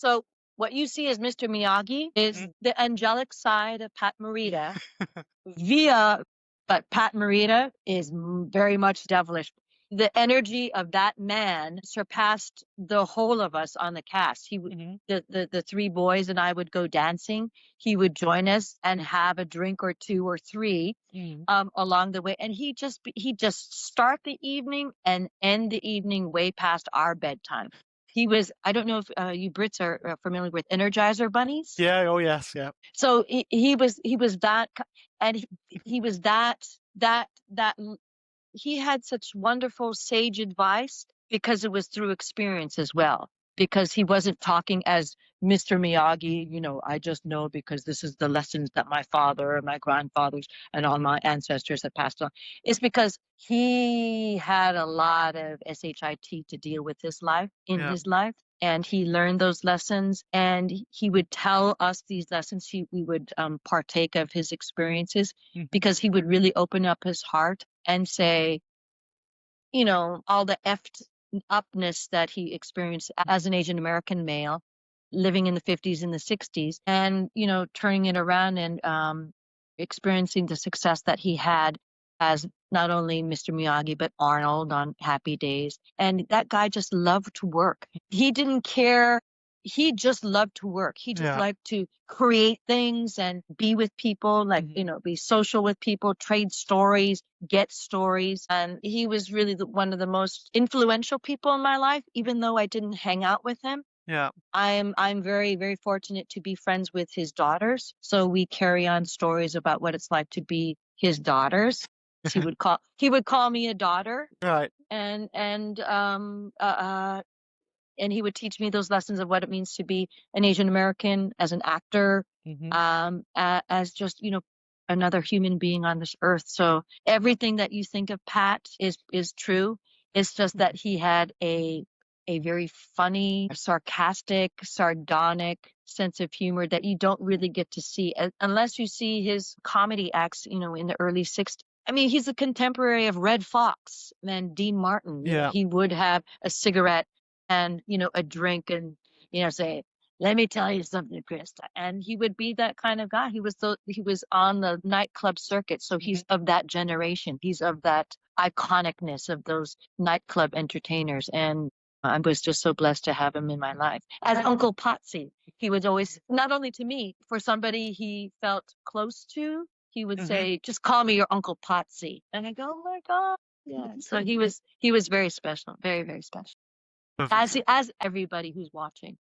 So what you see as Mr. Miyagi is Mhm. the angelic side of Pat Morita via, but Pat Morita is very much devilish. The energy of that man surpassed the whole of us on the cast. He would Mhm. the three boys and I would go dancing. He would join us and have a drink or two or three Mhm. along the way, and he just start the evening and end the evening way past our bedtime. He was, I don't know if you Brits are familiar with Energizer bunnies. Yeah, oh yes, yeah. So he was that, and he was that he had such wonderful sage advice because it was through experience as well. Because he wasn't talking as Mr. Miyagi, I just know because this is the lessons that my father and my grandfathers and all my ancestors had passed on. It's because he had a lot of shit to deal with in Yeah. his life. And he learned those lessons, and he would tell us these lessons. We would partake of his experiences Mhm. because he would really open up his heart and say, all the effed upness that he experienced as an Asian American male living in the 50s and the 60s, and, turning it around and experiencing the success that he had as not only Mr. Miyagi, but Arnold on Happy Days. And that guy just loved to work. He didn't care. He just loved to work. He just Yeah. liked to create things and be with people, like, Mhm. be social with people, trade stories, get stories. And he was really one of the most influential people in my life, even though I didn't hang out with him. Yeah. I'm very, very fortunate to be friends with his daughters. So we carry on stories about what it's like to be his daughters. He would call me a daughter, Right. and he would teach me those lessons of what it means to be an Asian American, as an actor, Mhm. as just, another human being on this earth. So everything that you think of Pat is true. It's just that he had a very funny, sarcastic, sardonic sense of humor that you don't really get to see unless you see his comedy acts, in the early 60s. I mean, he's a contemporary of Red Fox and Dean Martin. Yeah. He would have a cigarette and, a drink and, say, let me tell you something, Krista. And he would be that kind of guy. He was on the nightclub circuit. So Mhm. he's of that generation. He's of that iconicness of those nightclub entertainers. And I was just so blessed to have him in my life. As Uncle Potsy, he was always, not only to me, for somebody he felt close to, he would Mhm. say, just call me your Uncle Potsy. And I go, oh my God. Yeah. So he was very special, very, very special. Perfect. As everybody who's watching.